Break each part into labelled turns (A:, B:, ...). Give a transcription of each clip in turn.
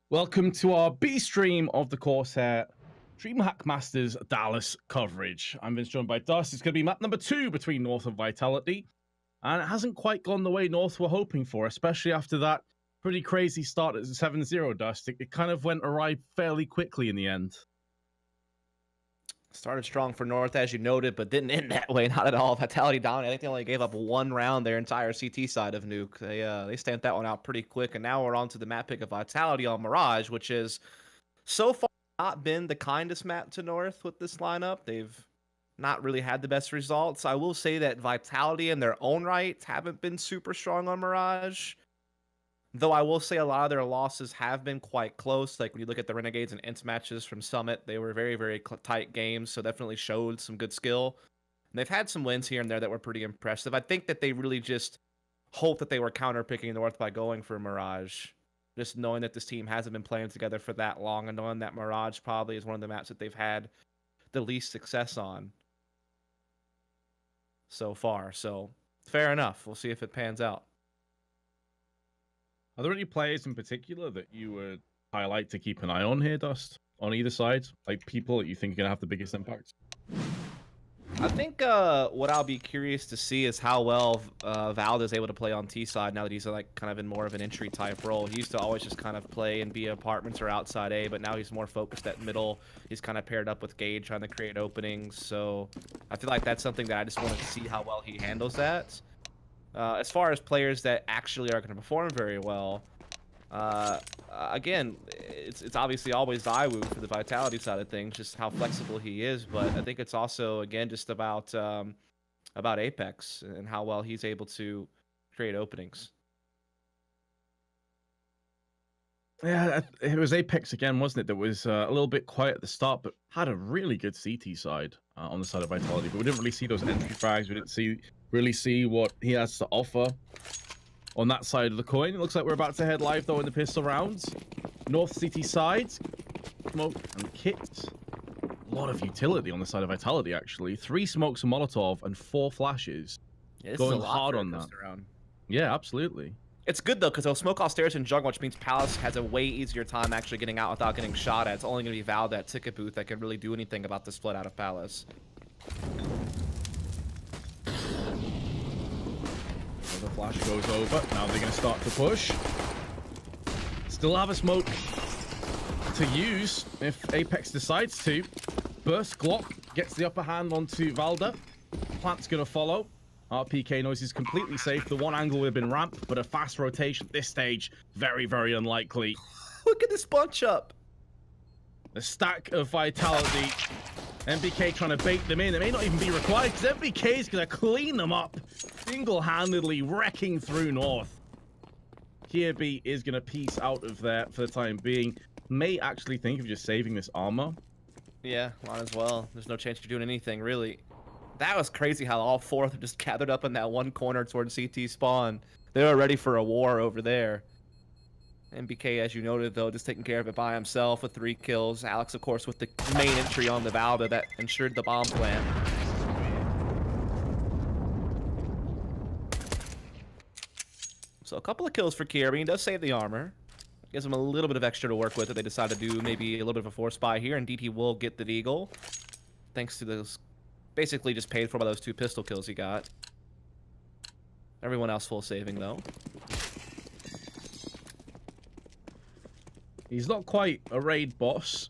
A: Welcome to our B stream of the CORSAIR DreamHack Masters Dallas coverage. I'm Vince, joined by Dust. It's going to be map number 2 between North and Vitality. And it hasn't quite gone the way North were hoping for, especially after that pretty crazy start at 7-0, Dust. It kind of went awry fairly quickly in the end.
B: Started strong for North, as you noted, but didn't end that way. Not at all. Vitality dominated. I think they only gave up one round their entire CT side of Nuke. They stamped that one out pretty quick, and now we're on to the map pick of Vitality on Mirage, which is so far not been the kindest map to North with this lineup. They've not really had the best results. I will say that Vitality in their own right haven't been super strong on Mirage. Though I will say a lot of their losses have been quite close. Like when you look at the Renegades and Ints matches from Summit, they were very, very tight games. So definitely showed some good skill. And they've had some wins here and there that were pretty impressive. I think that they really just hope that they were counter-picking North by going for Mirage. Just knowing that this team hasn't been playing together for that long and knowing that Mirage probably is one of the maps that they've had the least success on so far. So fair enough. We'll see if it pans out.
A: Are there any players in particular that you would highlight to keep an eye on here, Dust? On either side? Like people that you think are going to have the biggest impact?
B: I think what I'll be curious to see is how well Vald is able to play on T side now that he's like kind of in more of an entry type role. He used to always just kind of play and be apartments or outside A, but now he's more focused at middle. He's kind of paired up with Gage trying to create openings. So I feel like that's something that I just want to see how well he handles that. As far as players that actually are going to perform very well, again, it's obviously always Iwu for the Vitality side of things, just how flexible he is. But I think it's also, again, just about Apex and how well he's able to create openings.
A: Yeah, it was Apex again, wasn't it? That was a little bit quiet at the start, but had a really good CT side on the side of Vitality. But we didn't really see those entry frags. We didn't really see what he has to offer on that side of the coin. It looks like we're about to head live, though, in the pistol rounds. North CT sides, smoke and kit. A lot of utility on the side of Vitality, actually. 3 smokes, a Molotov, and 4 flashes.
B: Yeah,
A: going hard on that. Yeah, absolutely.
B: It's good, though, because they'll smoke off stairs in jungle, which means Palace has a way easier time actually getting out without getting shot at. It's only going to be Val, that ticket booth, that can really do anything about this flood out of Palace.
A: So the flash goes over. Now they're going to start to push. Still have a smoke to use if Apex decides to. Burst Glock gets the upper hand onto Valda. Plant's going to follow. RPK noise is completely safe. The one angle would have been ramp, but a fast rotation at this stage, very, very unlikely.
B: Look at this bunch up.
A: The stack of Vitality. MBK trying to bait them in. It may not even be required because MBK is going to clean them up. Single-handedly wrecking through North. Kirby is going to piece out of there for the time being. May actually think of just saving this armor.
B: Yeah, might as well. There's no chance you're doing anything, really. That was crazy how all 4 of them just gathered up in that one corner towards CT spawn. They were ready for a war over there. MBK, as you noted, though, just taking care of it by himself with 3 kills. Alex, of course, with the main entry on the Valda that ensured the bomb plant. So a couple of kills for Kirby. He does save the armor. Gives him a little bit of extra to work with if they decide to do maybe a little bit of a force buy here. Indeed, he will get the Deagle. Thanks to those... basically just paid for by those 2 pistol kills he got. Everyone else full saving, though.
A: He's not quite a raid boss.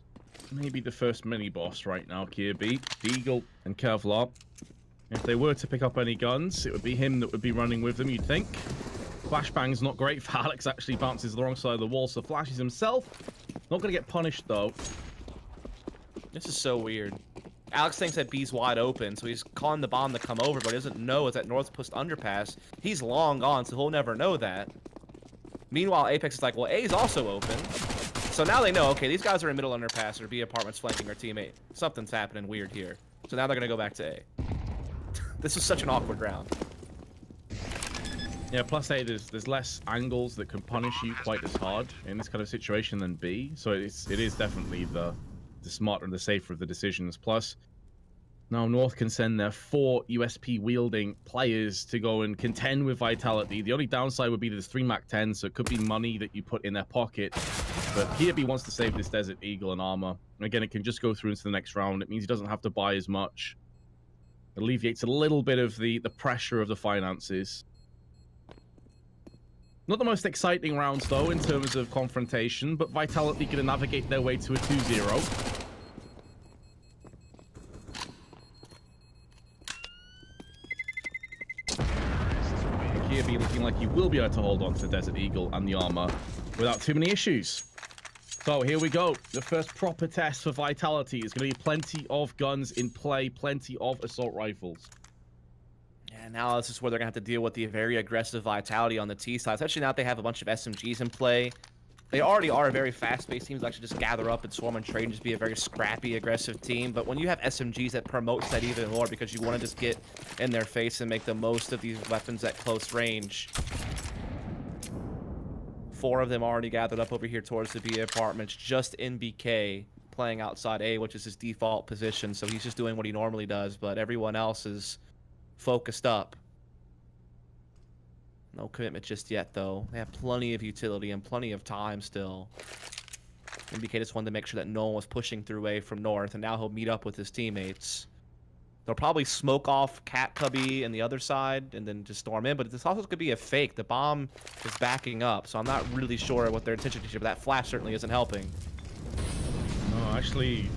A: Maybe the first mini-boss right now, Kirby. Deagle and Kevlar. If they were to pick up any guns, it would be him that would be running with them, you'd think. Flashbang's not great for Alex, actually bounces the wrong side of the wall, so flashes himself. Not going to get punished, though.
B: This is so weird. Alex thinks that B's wide open, so he's calling the bomb to come over, but he doesn't know it's that North Post underpass. He's long gone, so he'll never know that. Meanwhile, Apex is like, well, A's also open. So now they know, okay, these guys are in middle underpass or B apartments flanking our teammate. Something's happening weird here. So now they're going to go back to A. This is such an awkward round.
A: Yeah, plus A, there's less angles that can punish you quite as hard in this kind of situation than B. So it is definitely the smarter and the safer of the decisions. Plus, Now North can send their 4 USP wielding players to go and contend with Vitality. The only downside would be there's 3 Mac 10, so it could be money that you put in their pocket. But Kirby wants to save this Desert Eagle and armor. And again, it can just go through into the next round. It means he doesn't have to buy as much. It alleviates a little bit of the pressure of the finances. Not the most exciting rounds, though, in terms of confrontation, but Vitality going to navigate their way to a 2-0. Kirby looking like he will be able to hold on to Desert Eagle and the armor without too many issues. So here we go. The first proper test for Vitality is going to be plenty of guns in play, plenty of assault rifles.
B: Yeah, now this is where they're going to have to deal with the very aggressive Vitality on the T side, especially now that they have a bunch of SMGs in play. They already are a very fast-paced team, that should just gather up and swarm and trade and just be a very scrappy, aggressive team. But when you have SMGs, that promotes that even more because you want to just get in their face and make the most of these weapons at close range. 4 of them already gathered up over here towards the B apartments. Just NBK playing outside A, which is his default position. So he's just doing what he normally does, but everyone else is focused up. No commitment just yet, though. They have plenty of utility and plenty of time still. NBK just wanted to make sure that no one was pushing through A from north, and now he'll meet up with his teammates. They'll probably smoke off Cat Cubby and the other side and then just storm in, but this also could be a fake. The bomb is backing up, so I'm not really sure what their intention is here, but that flash certainly isn't helping.
A: No, actually,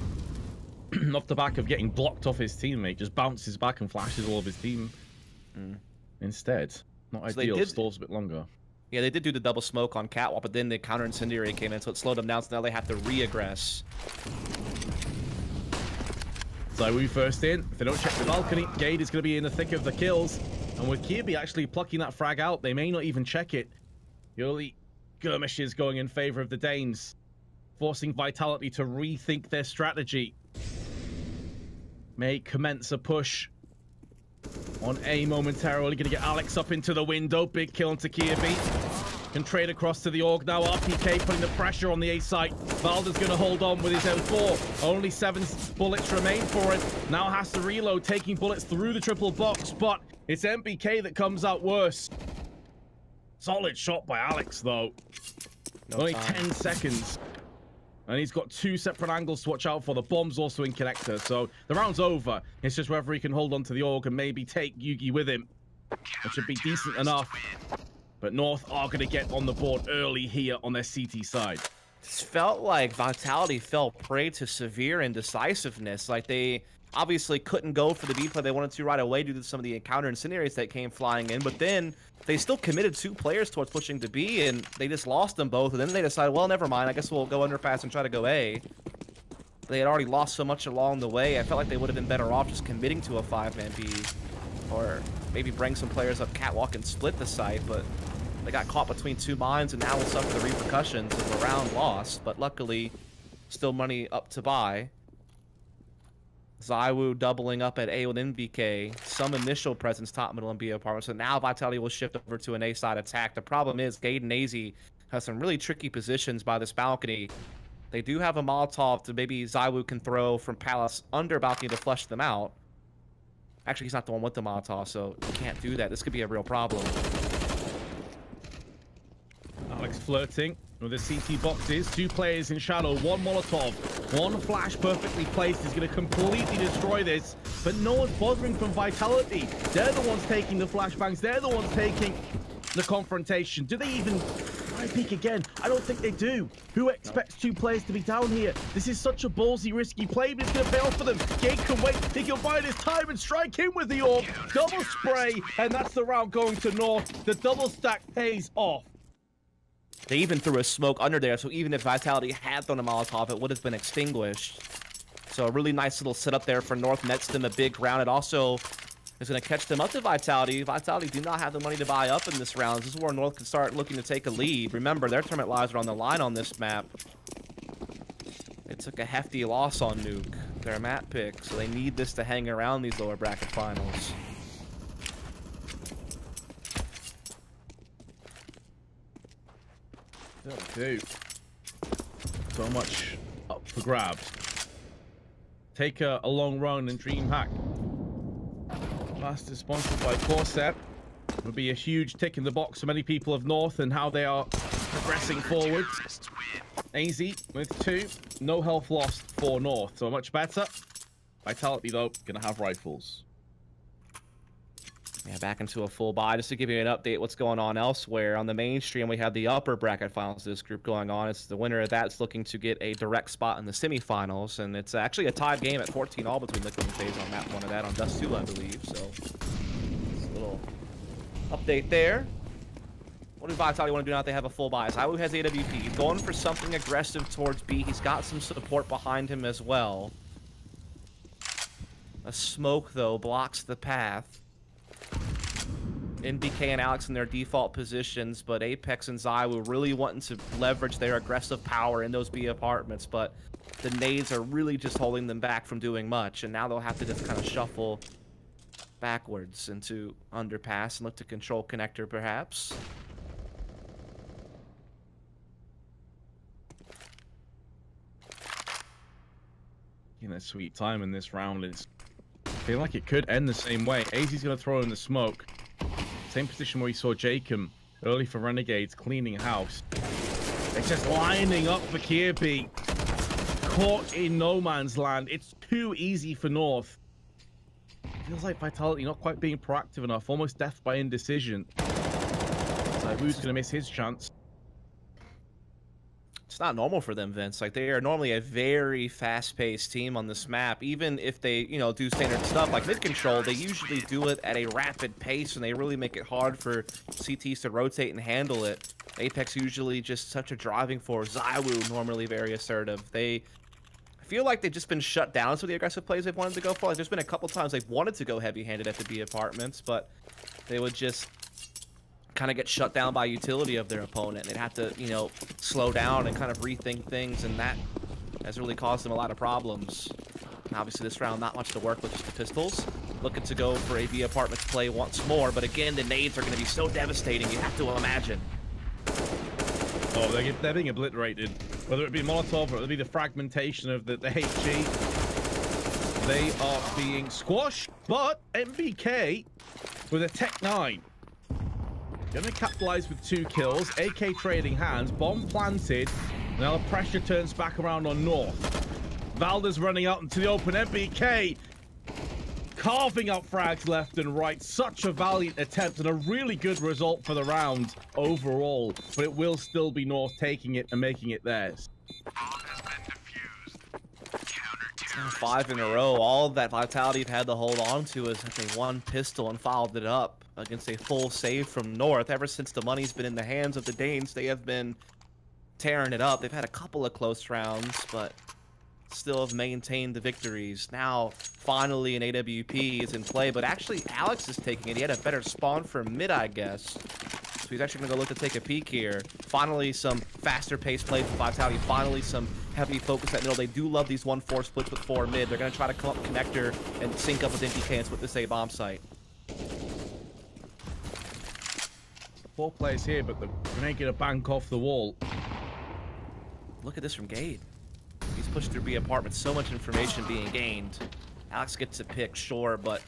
A: off the back of getting blocked off his teammate, just bounces back and flashes all of his team instead. Not ideal, stalls a bit longer.
B: Yeah, they did do the double smoke on Catwalk, but then the counter incendiary came in, so it slowed them down, so now they have to re-aggress.
A: ZywOo first in. If they don't check the balcony, Gade is going to be in the thick of the kills. And with Kirby actually plucking that frag out, they may not even check it. The early skirmishes going in favor of the Danes, forcing Vitality to rethink their strategy. May commence a push on A momentarily. Going to get Alex up into the window. Big kill onto Kirby. Can trade across to the Org now. RPK putting the pressure on the A site. Valda's going to hold on with his M4. Only 7 bullets remain for it. Now has to reload, taking bullets through the triple box, but it's MBK that comes out worse. Solid shot by Alex, though. Only 10 seconds. And he's got 2 separate angles to watch out for. The bomb's also in connector, so the round's over. It's just whether he can hold on to the Org and maybe take Yugi with him. It should be decent enough. But North are going to get on the board early here on their CT side.
B: This felt like Vitality fell prey to severe indecisiveness. Like, they obviously couldn't go for the B play they wanted to right away due to some of the encounter incendiaries that came flying in. But then they still committed 2 players towards pushing to B, and they just lost them both. And then they decided, well, never mind. I guess we'll go underpass and try to go A. They had already lost so much along the way. I felt like they would have been better off just committing to a 5-man B. Or maybe bring some players up Catwalk and split the site, but they got caught between 2 mines and now will suffer the repercussions of a round lost, but luckily still money up to buy. ZywOo doubling up at A with NBK, some initial presence top, middle, and B apartment, so now Vitality will shift over to an A side attack. The problem is Gade and AZ have some really tricky positions by this balcony. They do have a Molotov that maybe ZywOo can throw from Palace under balcony to flush them out. Actually, he's not the one with the Molotov, so he can't do that. This could be a real problem.
A: Alex flirting with the CT boxes. 2 players in shadow, 1 Molotov, 1 flash perfectly placed is going to completely destroy this, but no one's bothering from Vitality. They're the ones taking the flashbangs. They're the ones taking the confrontation. Do they even try and peek again? I don't think they do. Who expects 2 players to be down here? This is such a ballsy, risky play, but it's going to pay off for them. Gade can wait. He can bide his time and strike in with the Orb. Double spray, and that's the round going to North. The double stack pays off.
B: They even threw a smoke under there, so even if Vitality had thrown a Molotov, it would have been extinguished. So a really nice little setup there for North. Nets them a big round. It also is going to catch them up to Vitality. Vitality do not have the money to buy up in this round. This is where North can start looking to take a lead. Remember, their tournament lives are on the line on this map. They took a hefty loss on Nuke, their map pick, so they need this to hang around these lower bracket finals.
A: Dude, so much up for grabs. take a long run in DreamHack. Last is sponsored by CORSAIR. It'll be a huge tick in the box for many people of North and how they are progressing forward. AZ with 2, no health lost for North, so much better. Vitality though, gonna have rifles.
B: Yeah, back into a full buy. Just to give you an update what's going on elsewhere. On the mainstream, we have the upper bracket finals of this group going on. It's the winner of that's looking to get a direct spot in the semifinals. And it's actually a tied game at 14 all between Liquid and FaZe on map 1 of that on Dust 2, I believe. So, it's a little update there. What does Vitality want to do now that they have a full buy? ZywOo has AWP. He's going for something aggressive towards B. He's got some support behind him as well. A smoke, though, blocks the path. NBK and Alex in their default positions, but Apex and ZywOo really wanting to leverage their aggressive power in those B apartments, but the nades are really just holding them back from doing much, and now they'll have to just kind of shuffle backwards into underpass and look to control connector, perhaps.
A: You know, sweet time in this round. It's feeling like it could end the same way. AZ's going to throw in the smoke. Same position where we saw Jacob early for Renegades, cleaning house. It's just lining up for Kirby. Caught in no man's land. It's too easy for North. Feels like Vitality not quite being proactive enough. Almost death by indecision. So who's going to miss his chance?
B: It's not normal for them, Vince. Like, they are normally a very fast-paced team on this map. Even if they, you know, do standard stuff like mid-control, they usually do it at a rapid pace, and they really make it hard for CTs to rotate and handle it. Apex usually just such a driving force. ZywOo normally very assertive. I feel like they've just been shut down some of the aggressive plays they've wanted to go for. Like, there's been a couple times they've wanted to go heavy-handed at the B apartments, but they would just kind of get shut down by utility of their opponent. They'd have to, you know, slow down and kind of rethink things, and that has really caused them a lot of problems. And obviously this round, not much to work with, just the pistols. Looking to go for a B apartments play once more, but again, the nades are going to be so devastating, you have to imagine.
A: Oh, they're being obliterated. Whether it be Molotov or it be the fragmentation of the HG, they are being squashed. But MBK with a Tech 9. Gonna capitalize with 2 kills. AK trading hands. Bomb planted. Now the pressure turns back around on North. Valda's running out into the open. MBK carving up frags left and right. Such a valiant attempt and a really good result for the round overall. But it will still be North taking it and making it theirs.
B: 5 in a row. All of that Vitality have had to hold on to is that they won pistol and followed it up against a full save from North. Ever since the money's been in the hands of the Danes, they have been tearing it up. They've had a couple of close rounds, but still have maintained the victories. Now, finally, an AWP is in play, but actually, Alex is taking it. He had a better spawn for mid, I guess. So he's actually going to go look to take a peek here. Finally, some faster-paced play from Vitality. Finally, some heavy focus at middle. They do love these 1-4 splits with 4 mid. They're going to try to come up connector and sync up with NTK and split this A bomb site.
A: 4 players here, but the grenade gonna bank off the wall.
B: Look at this from Gade. He's pushed through B apartments. So much information being gained. Alex gets a pick, sure, but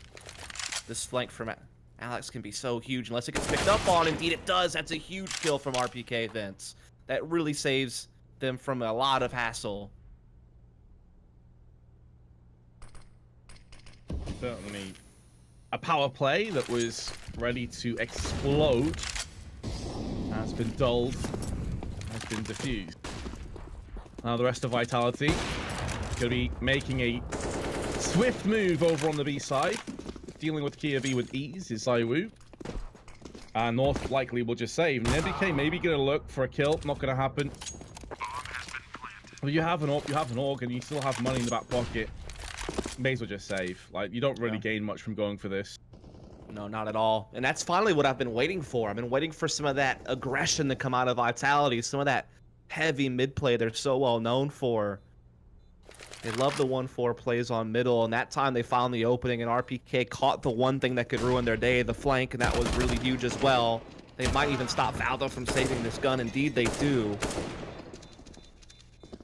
B: this flank from Alex can be so huge unless it gets picked up on. Indeed, it does. That's a huge kill from RPK, Vince. That really saves them from a lot of hassle.
A: Certainly a power play that was ready to explode has been dulled, has been diffused. Now the rest of Vitality is going to be making a swift move over on the B side. Dealing with Kia B with ease is ZywOo. And North likely will just save. And MBK maybe going to look for a kill. Not going to happen. But you have an AUG, and you still have money in the back pocket. May as well just save. Like, you don't really gain much from going for this.
B: No, not at all. And that's finally what I've been waiting for. I've been waiting for some of that aggression to come out of Vitality, some of that heavy mid play they're so well known for. They love the 1-4 plays on middle, and that time they found the opening, and RPK caught the one thing that could ruin their day, the flank, and that was really huge as well. They might even stop Valdo from saving this gun. Indeed, they do.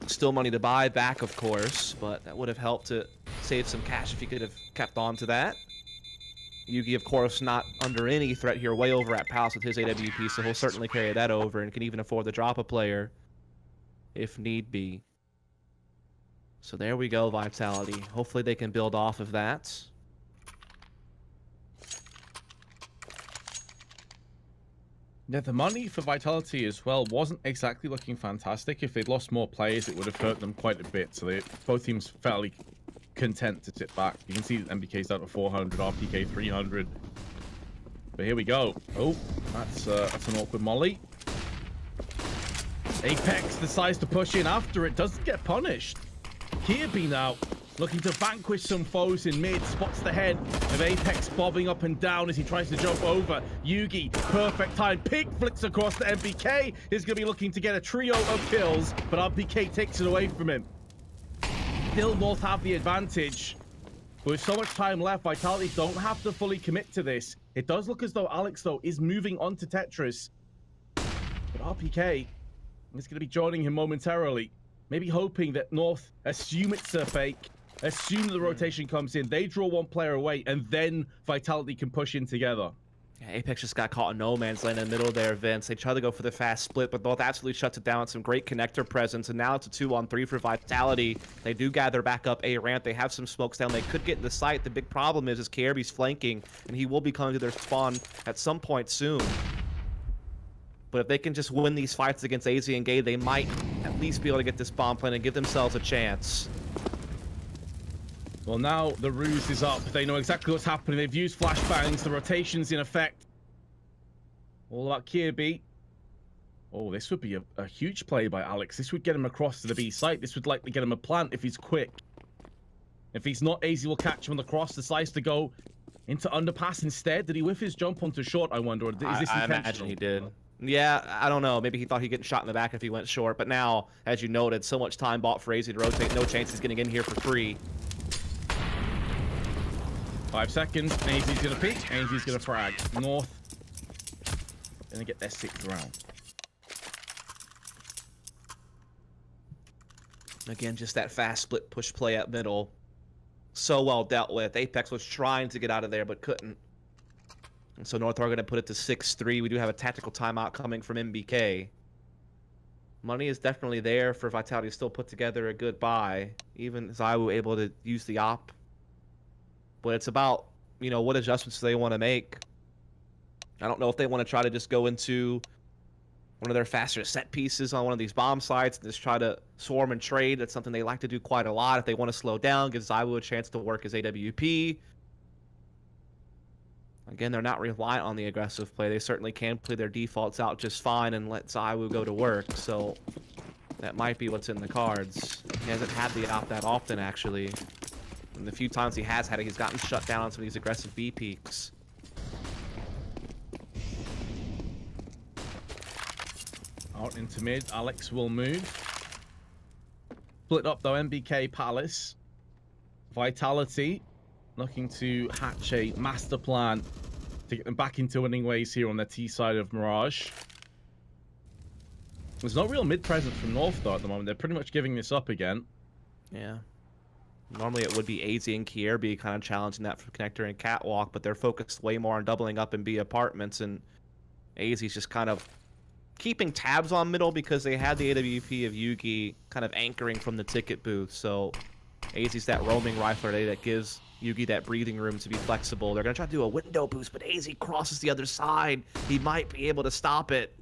B: Still money to buy back, of course, but that would have helped to saved some cash if he could have kept on to that. Yugi, of course, not under any threat here, way over at Palace with his AWP, so he'll certainly carry that over and can even afford to drop a player if need be. So there we go, Vitality. Hopefully they can build off of that.
A: Yeah, the money for Vitality as well wasn't exactly looking fantastic. If they'd lost more players, it would have hurt them quite a bit. So both teams fairly content to sit back. You can see that MBK's down to 400, RPK 300. But here we go. Oh, that's an awkward molly. Apex decides to push in after it. Doesn't get punished. Kirby now looking to vanquish some foes in mid. Spots the head of Apex bobbing up and down as he tries to jump over. Yugi, perfect time. Pig flicks across the MBK. He's going to be looking to get a trio of kills, but RPK takes it away from him. Still North have the advantage. But with so much time left, Vitality don't have to fully commit to this. It does look as though Alex, though, is moving on to Tetris. But RPK is going to be joining him momentarily. Maybe hoping that North assume it's a fake, assume the rotation comes in, they draw one player away, and then Vitality can push in together.
B: Yeah, Apex just got caught in no man's land in the middle there, Vince. They try to go for the fast split, but both absolutely shuts it down. Some great connector presence, and now it's a 2-on-3 for Vitality. They do gather back up A ramp. They have some smokes down. They could get in the site. The big problem is KRB's flanking, and he will be coming to their spawn at some point soon. But if they can just win these fights against AZ and Gay, they might at least be able to get this bomb plant and give themselves a chance.
A: Well, now the ruse is up. They know exactly what's happening. They've used flashbangs. The rotation's in effect. All about Kirby. Oh, this would be a huge play by Alex. This would get him across to the B site. This would likely get him a plant if he's quick. If he's not, AZ will catch him on the cross. Decides to go into underpass instead. Did he whiff his jump onto short, I wonder? Or is this
B: I imagine he did. Yeah, I don't know. Maybe he thought he'd get shot in the back if he went short. But now, as you noted, so much time bought for AZ to rotate. No chance he's getting in here for free.
A: 5 seconds. AZ's going to peek. AZ's going to frag. North going to get their 6th round.
B: Again, just that fast split push play at middle. So well dealt with. Apex was trying to get out of there, but couldn't. And so North are going to put it to 6-3. We do have a tactical timeout coming from MBK. Money is definitely there for Vitality to still put together a good buy. Even Zaiwu able to use the op. But it's about, you know, what adjustments do they want to make. I don't know if they want to try to just go into one of their faster set pieces on one of these bomb sites and just try to swarm and trade. That's something they like to do quite a lot. If they want to slow down, give Zaiwu a chance to work his AWP. Again, they're not reliant on the aggressive play. They certainly can play their defaults out just fine and let Zaiwu go to work. So that might be what's in the cards. He hasn't had the op that often, actually. And the few times he has had it, he's gotten shut down on some of these aggressive B peaks.
A: Out into mid. Alex will move. Split up, though. MBK Palace. Vitality looking to hatch a master plan to get them back into winning ways here on their T side of Mirage. There's no real mid presence from North, though, at the moment. They're pretty much giving this up again.
B: Yeah. Normally it would be AZ and KRB kind of challenging that for Connector and Catwalk, but they're focused way more on doubling up in B apartments, and AZ's just kind of keeping tabs on middle because they had the AWP of Yugi kind of anchoring from the ticket booth. So AZ's that roaming rifler that gives Yugi that breathing room to be flexible. They're going to try to do a window boost, but AZ crosses the other side. He might be able to stop it.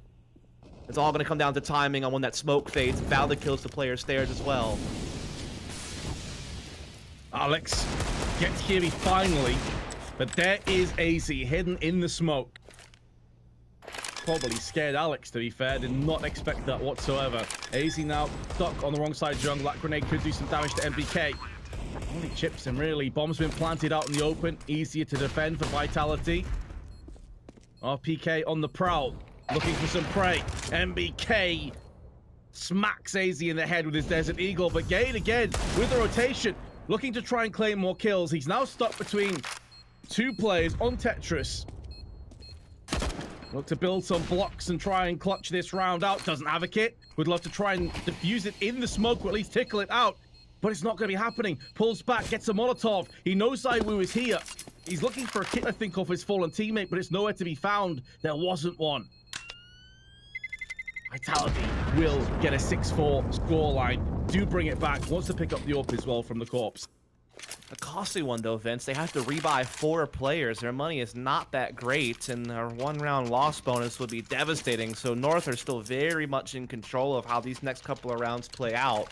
B: It's all going to come down to timing on when that smoke fades. Valda kills the player stairs as well.
A: Alex gets Kirby finally, but there is AZ hidden in the smoke. Probably scared Alex, to be fair. Did not expect that whatsoever. AZ now stuck on the wrong side jungle. That grenade could do some damage to MBK. Only chips him, really. Bomb's been planted out in the open. Easier to defend for Vitality. RPK on the prowl, looking for some prey. MBK smacks AZ in the head with his Desert Eagle, but Gade again with the rotation, looking to try and claim more kills. He's now stuck between 2 players on Tetris. Look to build some blocks and try and clutch this round out. Doesn't have a kit. Would love to try and defuse it in the smoke, or at least tickle it out. but it's not going to be happening. Pulls back, gets a Molotov. He knows ZywOo is here. He's looking for a kit, I think, off his fallen teammate, but it's nowhere to be found. There wasn't one. Vitality will get a 6-4 scoreline. Do bring it back. Wants to pick up the AWP as well from the corpse.
B: A costly one, though, Vince. They have to rebuy 4 players. Their money is not that great, and their 1-round loss bonus would be devastating. So North are still very much in control of how these next couple of rounds play out.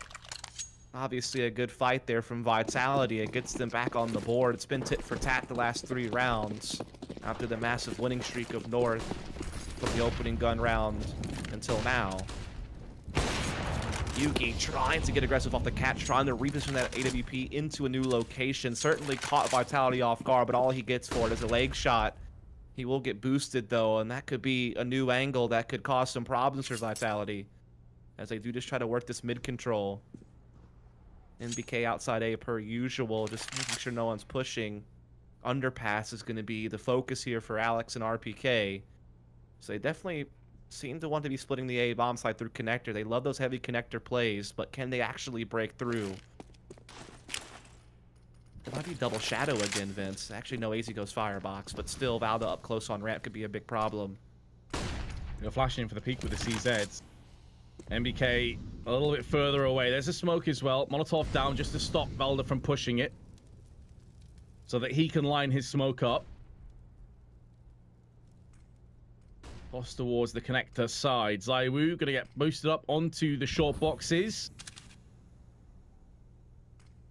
B: Obviously, a good fight there from Vitality. It gets them back on the board. It's been tit for tat the last 3 rounds after the massive winning streak of North from the opening gun round until now. Yugi trying to get aggressive off the catch, trying to reposition that AWP into a new location. Certainly caught Vitality off guard, but all he gets for it is a leg shot. He will get boosted, though, and that could be a new angle that could cause some problems for Vitality, as they do just try to work this mid control. NBK outside A per usual, just making sure no one's pushing. Underpass is going to be the focus here for Alex and RPK. So they definitely seem to want to be splitting the A bomb side through connector. They love those heavy connector plays, but can they actually break through? It might be double shadow again, Vince. Actually, no, AZ goes firebox, but still, Valda up close on ramp could be a big problem.
A: You're flashing in for the peak with the CZs. MBK a little bit further away. There's a smoke as well. Molotov down just to stop Valda from pushing it, so that he can line his smoke up. Toss towards the connector side. ZywOo gonna get boosted up onto the short boxes.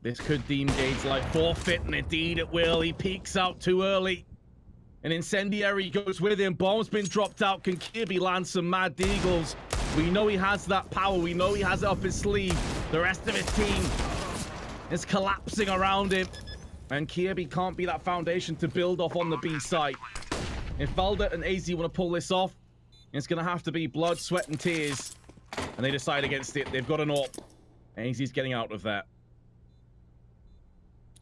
A: This could deem Gage like forfeit, and indeed it will. He peeks out too early. An incendiary goes with him. Bomb's been dropped out. Can Kirby land some mad deagles? We know he has that power. We know he has it up his sleeve. The rest of his team is collapsing around him, and Kirby can't be that foundation to build off on the B site. If Valda and AZ want to pull this off, it's going to have to be blood, sweat, and tears. And they decide against it. They've got an AWP. AZ's getting out of that.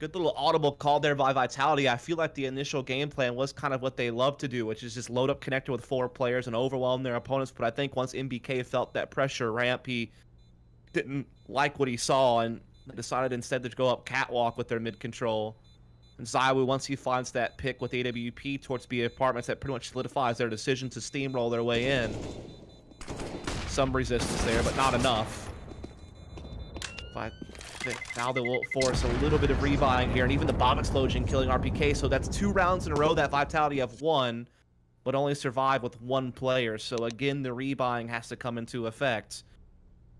B: Good little audible call there by Vitality. I feel like the initial game plan was kind of what they love to do, which is just load up connector with 4 players and overwhelm their opponents. But I think once MBK felt that pressure ramp, he didn't like what he saw and decided instead to go up catwalk with their mid control. And ZywOo, once he finds that pick with AWP towards B apartments, that pretty much solidifies their decision to steamroll their way in. Some resistance there, but not enough. But now they will force a little bit of rebuying here, and even the bomb explosion killing RPK. So that's 2 rounds in a row that Vitality have won, but only survive with 1 player. So again, the rebuying has to come into effect.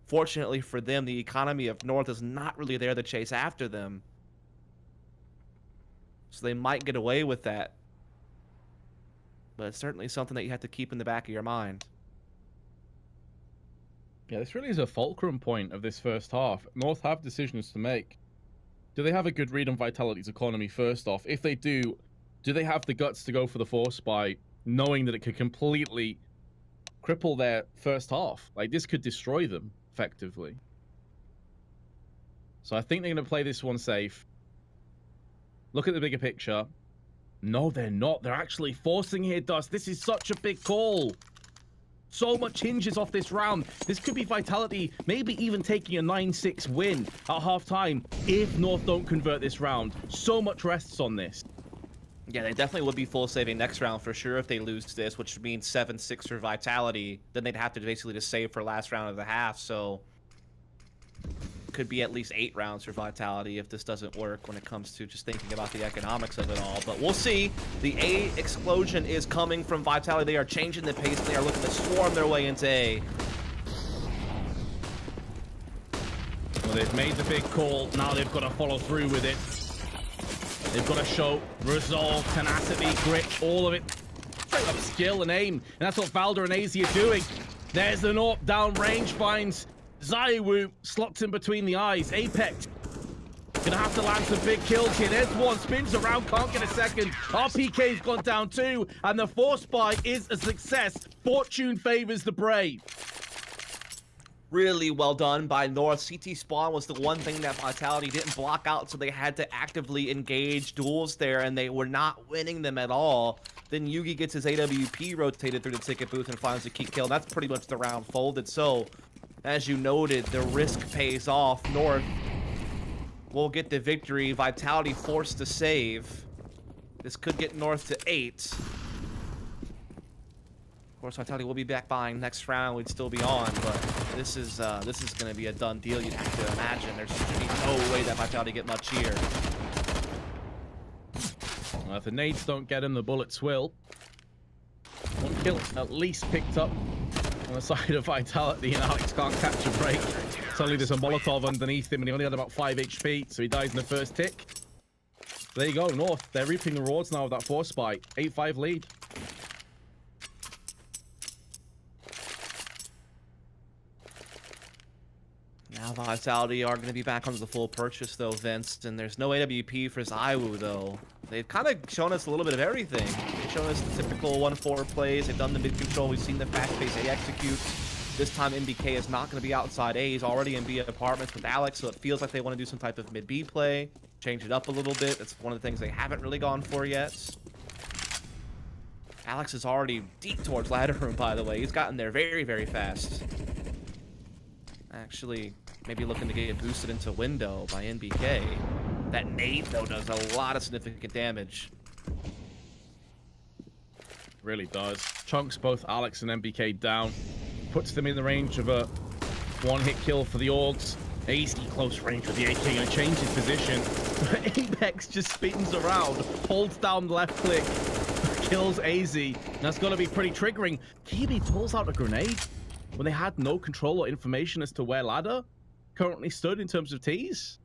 B: Fortunately for them, the economy of North is not really there to chase after them. So they might get away with that. But it's certainly something that you have to keep in the back of your mind.
A: Yeah, this really is a fulcrum point of this first half. North have decisions to make. Do they have a good read on Vitality's economy first off? If they do they have the guts to go for the force buy, knowing that it could completely cripple their first half? Like, this could destroy them, effectively. So I think they're going to play this one safe. Look at the bigger picture. No, they're not. They're actually forcing here, Dust. This is such a big call. So much hinges off this round. This could be Vitality maybe even taking a 9-6 win at halftime if North don't convert this round. So much rests on this.
B: Yeah, they definitely would be full saving next round for sure if they lose this, which means 7-6 for Vitality. Then they'd have to basically just save for last round of the half, so could be at least 8 rounds for Vitality if this doesn't work when it comes to just thinking about the economics of it all. But we'll see. The A explosion is coming from Vitality. They are changing the pace. They are looking to swarm their way into A.
A: Well, they've made the big call. Now they've got to follow through with it. They've got to show resolve, tenacity, grit, all of it. Straight up skill and aim. And that's what Valda and AZ are doing. There's an AWP down range, finds ZywOo, slots in between the eyes. Apex gonna have to land some big kills here. There's one, spins around, can't get a second. RPK's gone down 2, and the force buy is a success. Fortune favors the brave.
B: Really well done by North. CT spawn was the one thing that Vitality didn't block out, so they had to actively engage duels there, and they were not winning them at all. Then Yugi gets his AWP rotated through the ticket booth and finds a key kill. That's pretty much the round folded. So, as you noted, the risk pays off. North will get the victory. Vitality forced to save. This could get north to 8. Of course, Vitality will be back buying next round. We'd still be on, but this is going to be a done deal. You'd have to imagine there's no way that Vitality get much here.
A: Well, if the nades don't get him, the bullets will. One kill at least picked up on the side of Vitality, and Alex can't catch a break. Suddenly there's a Molotov underneath him, and he only had about 5 HP, so he dies in the first tick. There you go, North. They're reaping the rewards now of that force spike. 8-5 lead.
B: Now Vitality are going to be back onto the full purchase, though, Vince. And there's no AWP for Zaiwu, though. They've kind of shown us a little bit of everything. They've shown us the typical 1-4 plays. They've done the mid-control. We've seen the fast-paced A execute. This time, MBK is not going to be outside A. He's already in B apartments with Alex, so it feels like they want to do some type of mid-B play. Change it up a little bit. That's one of the things they haven't really gone for yet. Alex is already deep towards ladder room, by the way. He's gotten there very, very fast. Actually, maybe looking to get boosted into window by NBK. That nade, though, does a lot of significant damage.
A: Really does. Chunks both Alex and NBK down. Puts them in the range of a one-hit kill for the Orgs. AZ close range with the AK and changes position. Apex just spins around, holds down the left click, kills AZ. That's going to be pretty triggering. Kiwi pulls out a grenade when they had no control or information as to where ladder currently stood in terms of T's.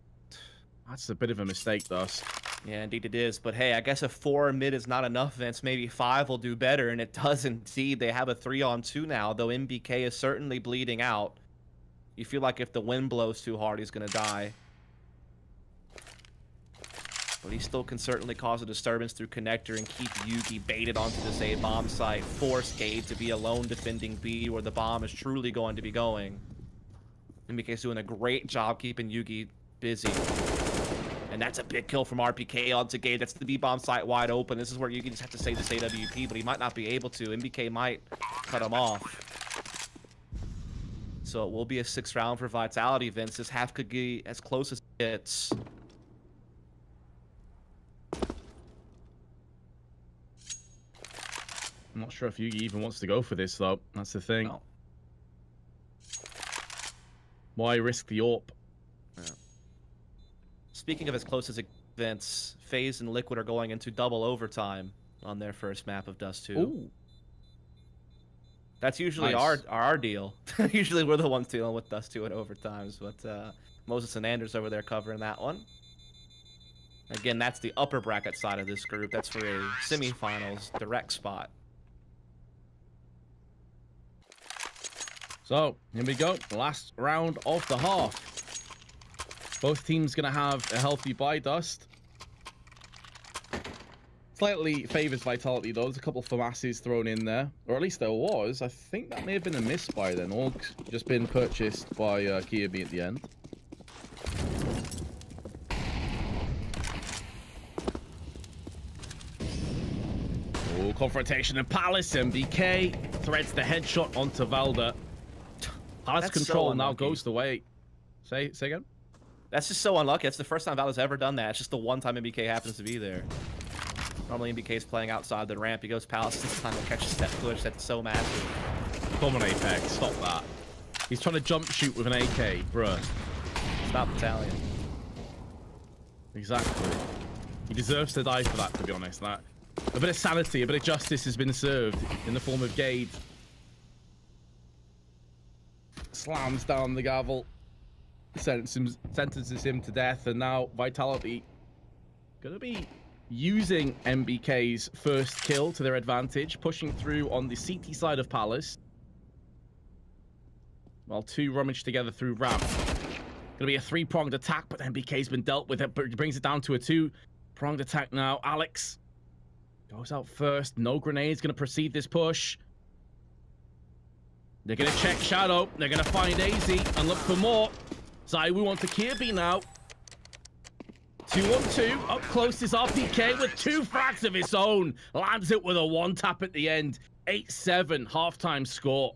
A: That's a bit of a mistake, thus.
B: Yeah, indeed it is. But hey, I guess a 4 mid is not enough, Vince. Maybe 5 will do better, and it does indeed. They have a 3-on-2 now, though MBK is certainly bleeding out. You feel like if the wind blows too hard, he's going to die. But he still can certainly cause a disturbance through connector and keep Yugi baited onto this A bomb site. Force Gade to be alone defending B, where the bomb is truly going to be going. MBK's doing a great job keeping Yugi busy. And that's a big kill from RPK onto Gade. That's the B bomb site wide open. This is where Yugi just have to save this AWP, but he might not be able to. MBK might cut him off. So it will be a 6th round for Vitality, Vince. This half could be as close as it gets.
A: I'm not sure if Yugi even wants to go for this, though. That's the thing.
B: No.
A: Why risk the AWP?
B: Yeah. Speaking of as close as it, Vince, FaZe and Liquid are going into double overtime on their first map of Dust 2.
A: Ooh.
B: That's usually
A: Nice.
B: our deal. Usually we're the ones dealing with Dust 2 in overtimes, but Moses and Anders over there covering that one. Again, that's the upper bracket side of this group. That's for a semifinals direct spot.
A: So, here we go. Last round of the half. Both teams going to have a healthy buy dust. Slightly favors Vitality, though. There's a couple of FAMASs thrown in there. Or at least there was. I think that may have been a miss buy then. Org's just been purchased by Kirby at the end. Oh, confrontation in Palace. MBK threads the headshot onto Valda. Palace
B: That's
A: control
B: so
A: now
B: unlucky.
A: goes the way. Say again?
B: That's just so unlucky. That's the first time Valda's ever done that. It's just the one time MBK happens to be there. Normally MBK's playing outside the ramp. He goes Palace this time and catches that push. That's so massive.
A: Come on, Apex. Stop that. He's trying to jump shoot with an AK, bruh.
B: Stop Italian.
A: Exactly. He deserves to die for that, to be honest. That a bit of sanity, a bit of justice has been served in the form of Gade. Slams down the gavel, sentences him to death, and now Vitality gonna be using MBK's first kill to their advantage, pushing through on the CT side of Palace. While 2 rummage together through ramp. Gonna be a 3-pronged attack, but MBK's been dealt with it, but brings it down to a 2-pronged attack now. Alex goes out first. No grenades. Gonna proceed this push. They're gonna check Shadow. They're gonna find AZ and look for more. Zaiwu onto Kirby now. 2-on-2. Up close is RPK with 2 frags of his own. Lands it with a 1-tap at the end. 8-7 halftime score.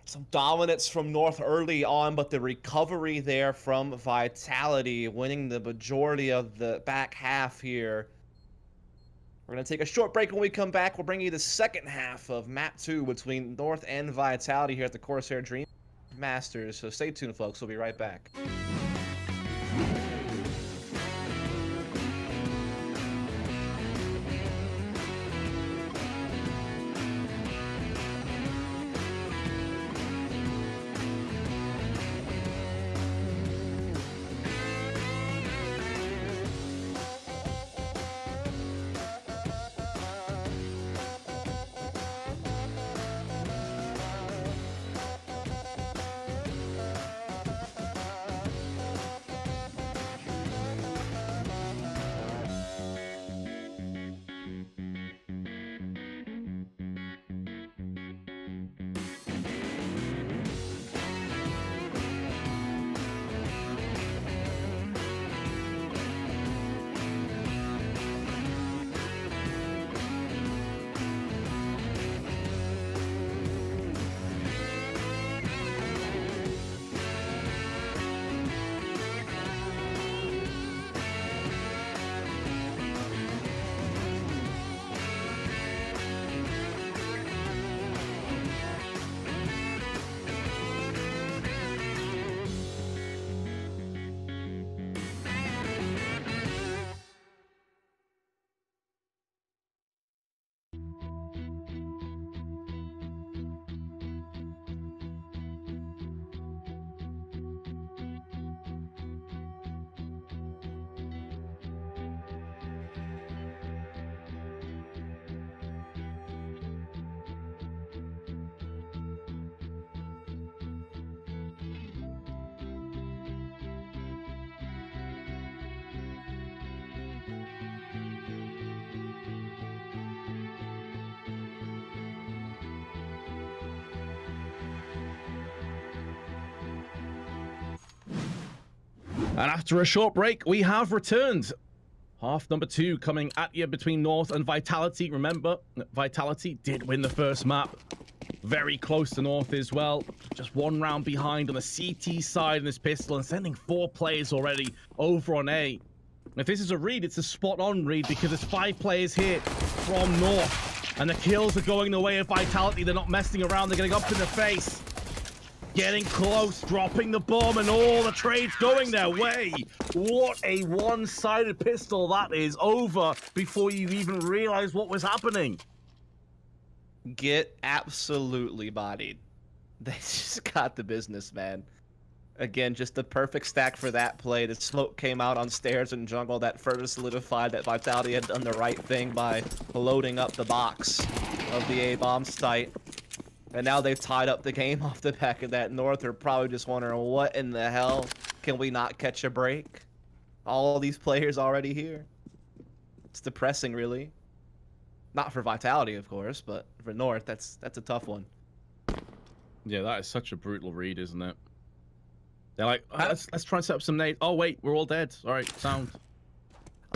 B: Some dominance from North early on, but the recovery there from Vitality, winning the majority of the back half here. We're going to take a short break. When we come back, we'll bring you the second half of Map 2 between North and Vitality here at the CORSAIR Dream Masters. So stay tuned, folks. We'll be right back.
A: And after a short break, we have returned. Half number 2 coming at you between North and Vitality. Remember, Vitality did win the first map. Very close to North as well. Just one round behind on the CT side in this pistol and sending 4 players already over on A. If this is a read, it's a spot-on read because there's 5 players here from North. And the kills are going the way of Vitality. They're not messing around. They're getting up in the face. Getting close, dropping the bomb, and all the trades going their way. What a one-sided pistol that is. Over before you even realize what was happening.
B: Get absolutely bodied. They just got the business, man. Again, just the perfect stack for that play. The smoke came out on stairs and jungle that further solidified that Vitality had done the right thing by loading up the box of the A-bomb site. And now they've tied up the game off the back of that. North are probably just wondering, what in the hell? Can we not catch a break? All these players already here. It's depressing, really. Not for Vitality, of course, but for North, that's a tough one.
A: Yeah, that is such a brutal read, isn't it? They're like, oh, let's try and set up some nades. Oh, wait, we're all dead. All right, sound.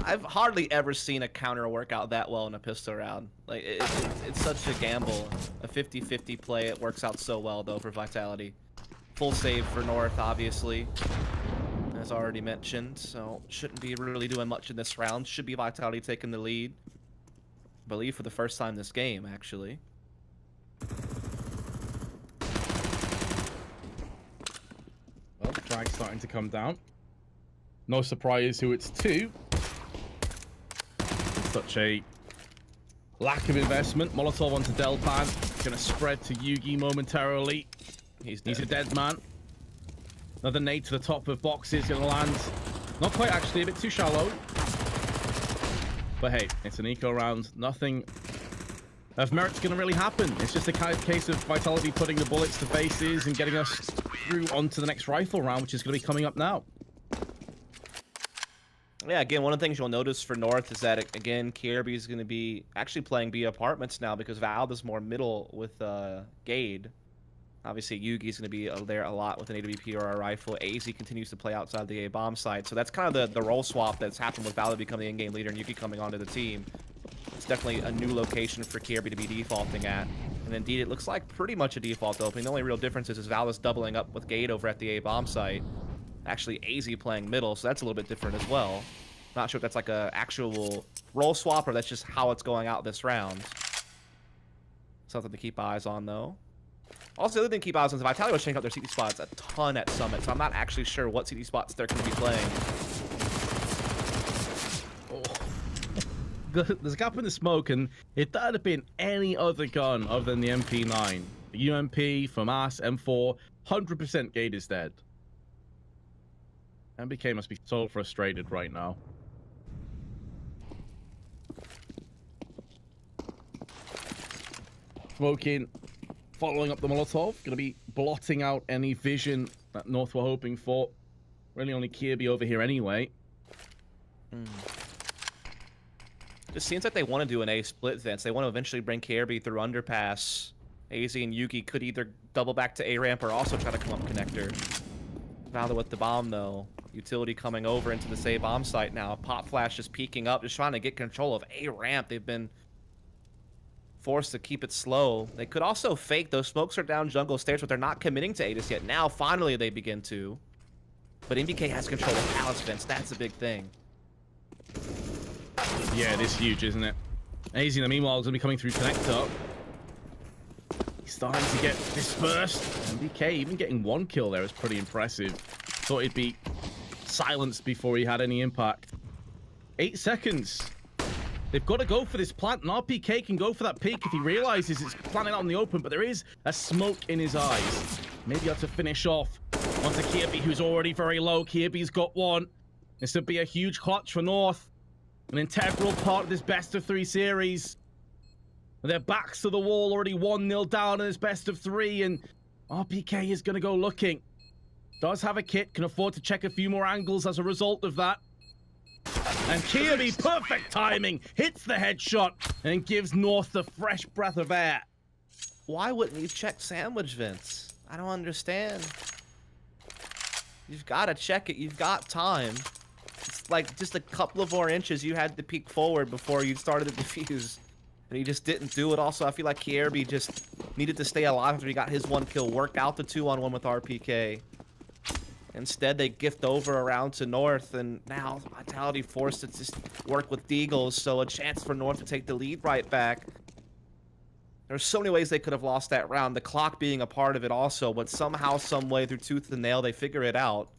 B: I've hardly ever seen a counter work out that well in a pistol round. Like, it's such a gamble. A 50-50 play, it works out so well, though, for Vitality. Full save for North, obviously, as already mentioned. So, shouldn't be really doing much in this round. Should be Vitality taking the lead. I believe for the first time this game, actually.
A: Well, the frag's starting to come down. No surprise who it's to. Such a lack of investment. Molotov onto Delpan. Gonna spread to Yugi momentarily. He's a dead man. Another nade to the top of boxes. Gonna land. Not quite, actually. A bit too shallow. But hey, it's an eco round. Nothing of merit's gonna really happen. It's just a kind of case of Vitality putting the bullets to faces and getting us through onto the next rifle round, which is gonna be coming up now.
B: Yeah, again, one of the things you'll notice for North is that, again, Kirby is going to be actually playing B apartments now because Valve is more middle with Gade. Obviously, Yugi's going to be there a lot with an AWP or a rifle. AZ continues to play outside the A-bomb site. So that's kind of the role swap that's happened with Valve becoming the in-game leader and Yugi coming onto the team. It's definitely a new location for Kirby to be defaulting at. And indeed, it looks like pretty much a default opening. The only real difference is Valda's doubling up with Gate over at the A-bomb site. Actually, AZ playing middle, so that's a little bit different as well. Not sure if that's like a actual role swap or that's just how it's going out this round. Something to keep eyes on, though. Also, the other thing to keep eyes on is Vitality was changing up their CT spots a ton at Summit, so I'm not actually sure what CT spots they're going to be playing.
A: There's a gap in the smoke, and if that had been any other gun other than the MP9, the UMP, FAMAS, M4, 100% Gate is dead. MBK must be so frustrated right now. Smoking, following up the Molotov, going to be blotting out any vision that North were hoping for. Really only Kirby over here anyway.
B: Just seems like they want to do an A split, Vince. They want to eventually bring Kirby through underpass. AZ and Yugi could either double back to A ramp or also try to come up connector. Valda with the bomb, though. Utility coming over into the A bomb site now. Pop Flash just peeking up, just trying to get control of A ramp. They've been forced to keep it slow. They could also fake. Those smokes are down jungle stairs, but they're not committing to A just yet. Now, finally, they begin to. But MBK has control of Palace, Vince. That's a big thing.
A: Yeah, it is huge, isn't it? AZ, in the meanwhile, is going to be coming through connector. He's starting to get dispersed. MBK even getting one kill there is pretty impressive. Thought he'd be silenced before he had any impact. 8 seconds. They've got to go for this plant, and RPK can go for that peek if he realizes it's planted out in the open, but there is a smoke in his eyes. Maybe he has to finish off onto Kirby, who's already very low. Kirby's got one. This would be a huge clutch for North. An integral part of this best-of-3 series. Their backs to the wall, already 1-0 down in this best-of-3, and RPK is going to go looking. Does have a kit, can afford to check a few more angles as a result of that. And Kirby, perfect timing, hits the headshot and gives North the fresh breath of air.
B: Why wouldn't you check sandwich, Vince? I don't understand. You've got to check it. You've got time. It's like just a couple of more inches you had to peek forward before you started the defuse. And he just didn't do it. Also, I feel like Kirby just needed to stay alive after he got his 1 kill, work out the 2-on-1 with RPK. Instead, they gift over around to North, and now Vitality forced to just work with Deagles, so a chance for North to take the lead right back. There's so many ways they could have lost that round, the clock being a part of it also, but somehow, some way, through tooth and nail, they figure it out.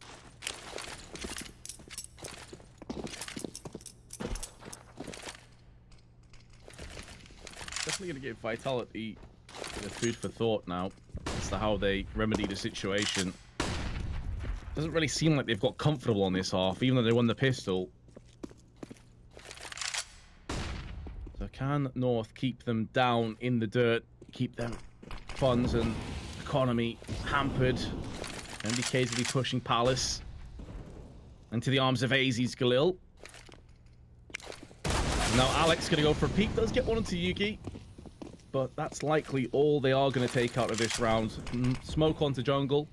A: Definitely going to give Vitality the food for thought now as to how they remedy the situation. Doesn't really seem like they've got comfortable on this half, even though they won the pistol. So can North keep them down in the dirt, keep their funds and economy hampered? MBK's going to be pushing Palace into the arms of AZ's Galil. Now Alex going to go for a peek, does get one onto Yugi, but that's likely all they are going to take out of this round. Smoke onto jungle.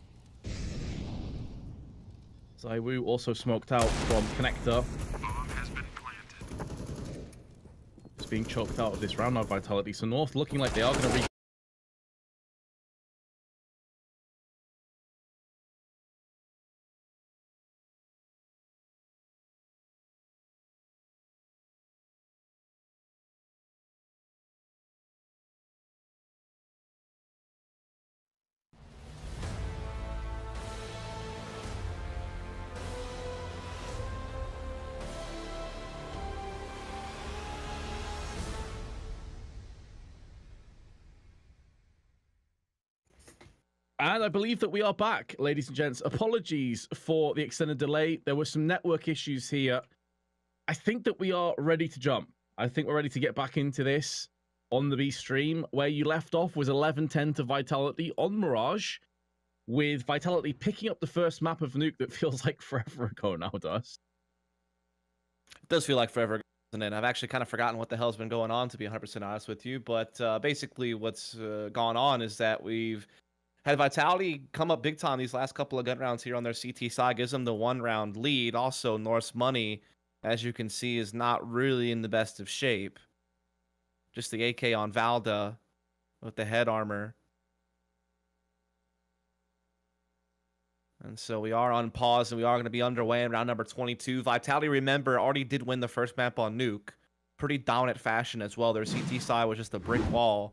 A: Zaiwu also smoked out from connector. It's being choked out of this round now, Vitality. So North looking like they are going to And I believe that we are back, ladies and gents. Apologies for the extended delay. There were some network issues here. I think that we are ready to jump. I think we're ready to get back into this on the B stream. Where you left off was 11-10 to Vitality on Mirage, with Vitality picking up the first map of Nuke that feels like forever ago now, does.
B: It does feel like forever ago, doesn't it? I've actually kind of forgotten what the hell's been going on, to be 100% honest with you. But basically what's gone on is that we've had Vitality come up big time these last couple of gun rounds here on their CT side, gives them the 1-round lead. Also, North's money, as you can see, is not really in the best of shape. Just the AK on Valda with the head armor. And so we are on pause, and we are going to be underway in round number 22. Vitality, remember, already did win the first map on Nuke. Pretty dominant fashion as well. Their CT side was just a brick wall.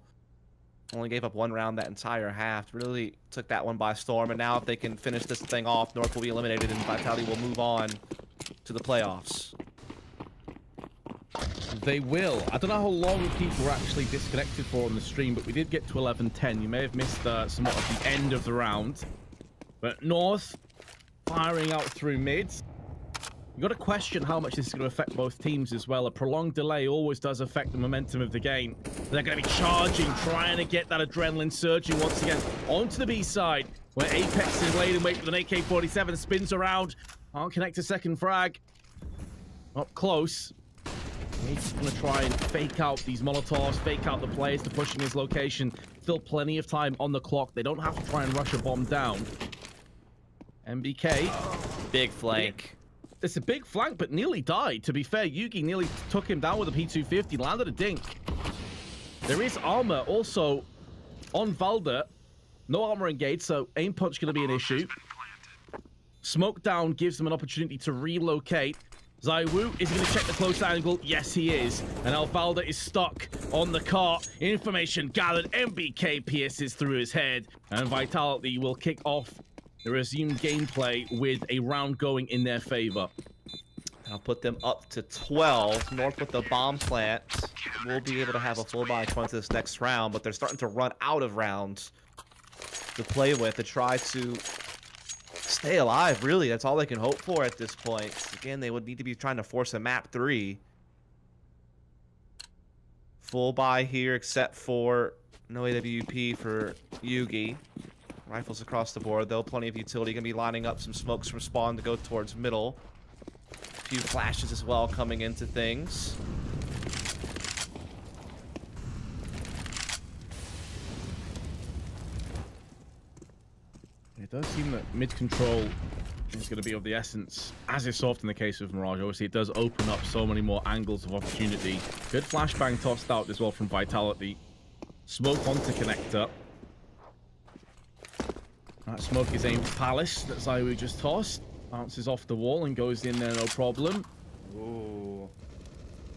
B: Only gave up one round that entire half. Really took that one by storm. And now if they can finish this thing off, North will be eliminated, and Vitality will move on to the playoffs.
A: They will. I don't know how long people were actually disconnected for on the stream, but we did get to 11:10. You may have missed somewhat of the end of the round. But North firing out through mids. You got to question how much this is going to affect both teams as well. A prolonged delay always does affect the momentum of the game. They're going to be charging, trying to get that adrenaline surging once again onto the B side, where Apex is laid in wait with an AK-47, spins around, can't connect a second frag. Up close. He's going to try and fake out these Molotovs, fake out the players to pushing his location. Still plenty of time on the clock. They don't have to try and rush a bomb down. MBK.
B: Big flank.
A: It's a big flank, but nearly died. To be fair, Yugi nearly took him down with a P250, landed a dink. There is armor also on Valda. No armor engaged, so aim punch going to be an issue. Smoke down gives them an opportunity to relocate. Zaiwu, is he going to check the close angle? Yes, he is. And Alvalda is stuck on the cart. Information gathered. MBK pierces through his head. And Vitality will kick off the resumed gameplay with a round going in their favor.
B: I'll put them up to 12. North with the bomb plant. We'll be able to have a full buy going to this next round, but they're starting to run out of rounds to play with to try to stay alive, really. That's all they can hope for at this point. Again, they would need to be trying to force a map 3. Full buy here, except for no AWP for Yugi. Rifles across the board, though. Plenty of utility. Going to be lining up some smokes from spawn to go towards middle. A few flashes as well coming into things.
A: It does seem that mid-control is going to be of the essence, as is often the case with Mirage. Obviously, it does open up so many more angles of opportunity. Good flashbang tossed out as well from Vitality. Smoke onto connector. That smoke is aimed at Palace that Zaiwu just tossed. Bounces off the wall and goes in there, no problem.
B: Ooh.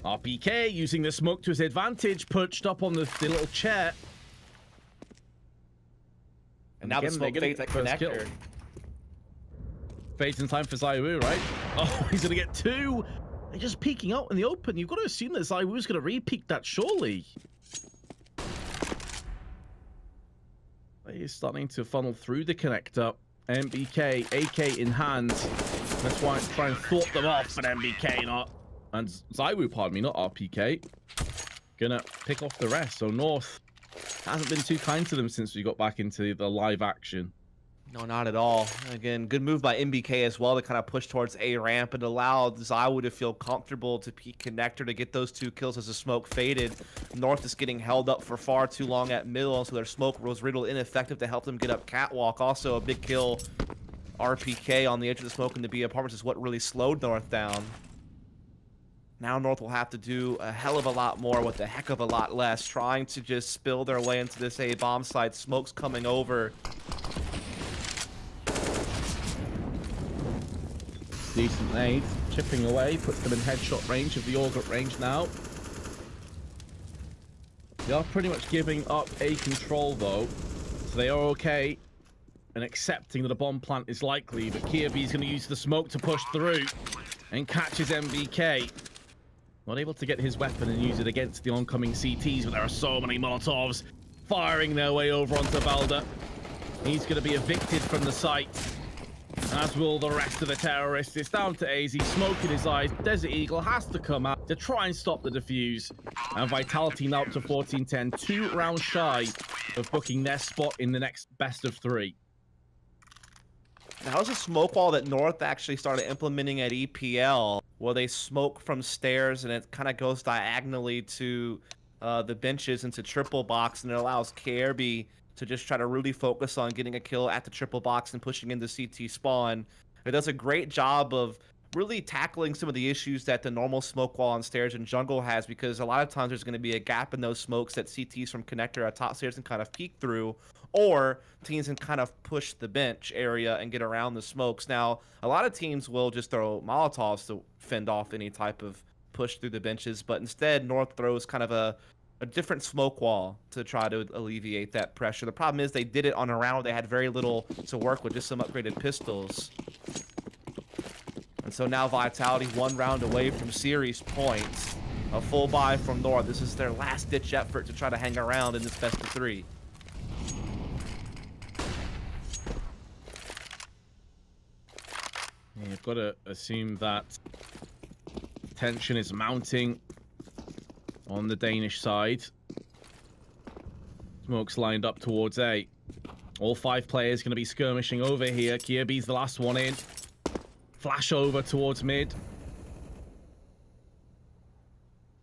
A: RPK using the smoke to his advantage, perched up on the little chair.
B: And now the smoke fades at connector.
A: Fades in time for Zaiwu, right? Oh, he's going to get 2. They're just peeking out in the open. You've got to assume that Zaiwu's going to re-peek that, surely. He's starting to funnel through the connector. MBK, AK in hand. Let's try and thwart them off, but MBK not. And Zaiwu, pardon me, not RPK. Gonna pick off the rest. So North hasn't been too kind to them since we got back into the live action.
B: No, not at all. Again, good move by MBK as well to kind of push towards A ramp and allow Zaiwu to feel comfortable to peek connector to get those 2 kills as the smoke faded. North is getting held up for far too long at middle, so their smoke was riddled ineffective to help them get up catwalk. Also, a big kill RPK on the edge of the smoke in the B apartments is what really slowed North down. Now North will have to do a hell of a lot more with a heck of a lot less, trying to just spill their way into this A bomb site. Smoke's coming over.
A: Decent nade, chipping away, puts them in headshot range of the Augur range now. They are pretty much giving up A control though, so they are okay and accepting that a bomb plant is likely, but Kirby is going to use the smoke to push through and catches MBK. Not able to get his weapon and use it against the oncoming CTs, but there are so many Molotovs firing their way over onto Valda. He's going to be evicted from the site, as will the rest of the terrorists. It's down to AZ, smoke in his eyes. Desert Eagle has to come out to try and stop the defuse. And Vitality now up to 14-10, 2 rounds shy of booking their spot in the next best of 3.
B: Now, it's a smoke wall that North actually started implementing at EPL, where they smoke from stairs and it kind of goes diagonally to the benches into triple box, and it allows KRB to just try to really focus on getting a kill at the triple box and pushing into CT spawn. It does a great job of really tackling some of the issues that the normal smoke wall on stairs and jungle has, because a lot of times there's going to be a gap in those smokes that CTs from connector at top stairs can kind of peek through, or teams can kind of push the bench area and get around the smokes. Now, a lot of teams will just throw Molotovs to fend off any type of push through the benches, but instead North throws kind of a different smoke wall to try to alleviate that pressure. The problem is they did it on a round where they had very little to work with, just some upgraded pistols. And so now Vitality 1 round away from series points. A full buy from North. This is their last-ditch effort to try to hang around in this best of 3.
A: Yeah, you've got to assume that tension is mounting on the Danish side. Smoke's lined up towards A. All 5 players going to be skirmishing over here. Kirby's the last one in. Flash over towards mid.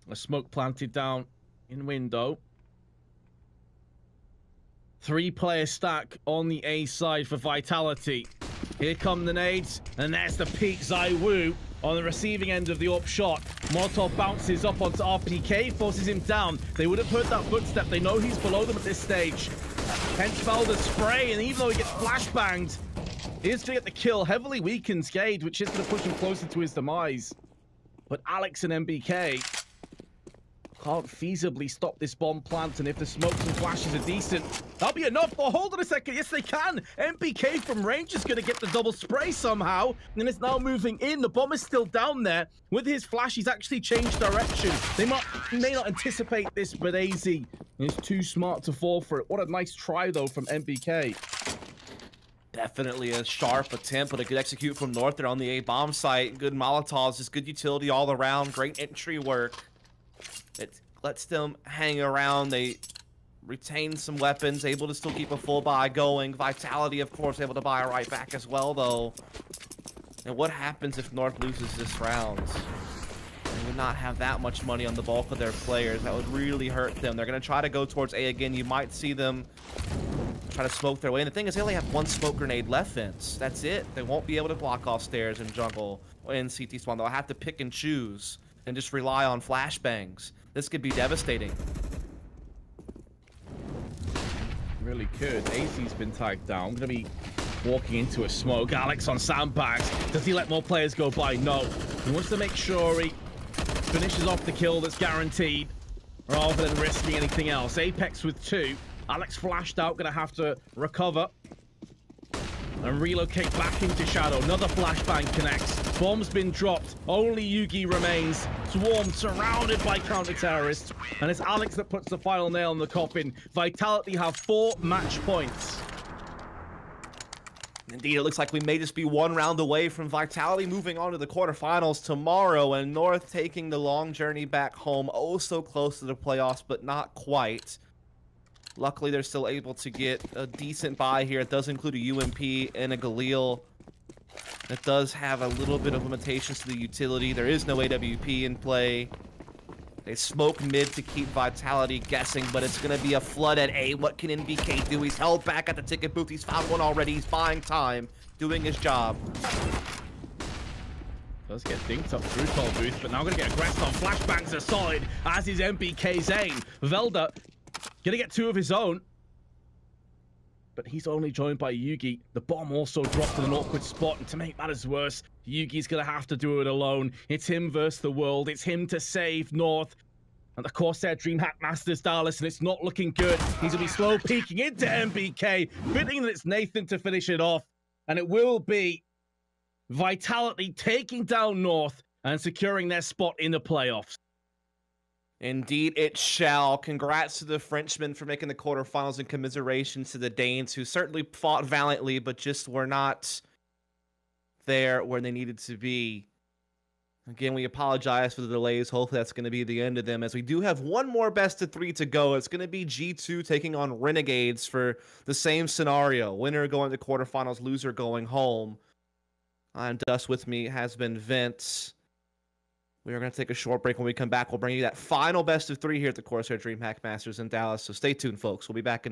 A: A smoke planted down in window. 3-player stack on the A side for Vitality. Here come the nades, and there's the peak. Zaiwu on the receiving end of the up shot. Molotov bounces up onto RPK, forces him down. They would have heard that footstep. They know he's below them at this stage. Henchfelder spray, and even though he gets flashbanged, he's to get the kill. Heavily weakened Skade, which is going to push him closer to his demise. But Alex and MBK can't feasibly stop this bomb plant, and if the smokes and flashes are decent, that'll be enough. Oh, hold on a second. Yes, they can. MBK from range is going to get the double spray somehow, and it's now moving in. The bomb is still down there. With his flash, he's actually changed direction. They may not anticipate this, but AZ is too smart to fall for it. What a nice try, though, from MBK.
B: Definitely a sharp attempt, but a good execute from North there on the A bomb site. Good Molotovs, just good utility all around. Great entry work. It lets them hang around. They retain some weapons, able to still keep a full buy going. Vitality, of course, able to buy right back as well, though. And what happens if North loses this round? They would not have that much money on the bulk of their players. That would really hurt them. They're going to try to go towards A again. You might see them try to smoke their way. And the thing is, they only have 1 smoke grenade left, Vince. That's it. They won't be able to block off stairs and jungle in CT spawn. They'll have to pick and choose and just rely on flashbangs. This could be devastating.
A: Really could. AZ's been tagged down. Going to be walking into a smoke. Alex on sandbags. Does he let more players go by? No. He wants to make sure he finishes off the kill that's guaranteed rather than risking anything else. Apex with 2. Alex flashed out. Going to have to recover and relocate back into Shadow. Another flashbang connects. Bomb's been dropped. Only Yugi remains. Swarmed, surrounded by counter-terrorists. And it's Alex that puts the final nail in the coffin. Vitality have 4 match points.
B: Indeed, it looks like we may just be 1 round away from Vitality moving on to the quarterfinals tomorrow, and North taking the long journey back home. Oh, so close to the playoffs, but not quite. Luckily, they're still able to get a decent buy here. It does include a UMP and a Galil. It does have a little bit of limitations to the utility. There is no AWP in play. They smoke mid to keep Vitality guessing, but it's going to be a flood at A. What can NBK do? He's held back at the ticket booth. He's found one already. He's buying time, doing his job.
A: Does get dinked up through toll booth, but now going to get aggressed on. Flashbangs are solid, as is MBK's aim. Velda going to get 2 of his own, but he's only joined by Yugi. The bomb also dropped in an awkward spot, and to make matters worse, Yugi's gonna have to do it alone. It's him versus the world. It's him to save North. And the CORSAIR DreamHack Masters Dallas, and it's not looking good. He's gonna be slow peeking into MBK, fitting that it's Nathan to finish it off. And it will be Vitality taking down North and securing their spot in the playoffs.
B: Indeed, it shall. Congrats to the Frenchmen for making the quarterfinals, and commiserations to the Danes, who certainly fought valiantly, but just were not there where they needed to be. Again, we apologize for the delays. Hopefully that's going to be the end of them, as we do have 1 more best of 3 to go. It's going to be G2 taking on Renegades for the same scenario. Winner going to quarterfinals, loser going home. And thus with me has been Vince. We are going to take a short break. When we come back, we'll bring you that final best of 3 here at the CORSAIR DreamHack Masters in Dallas. So stay tuned, folks. We'll be back in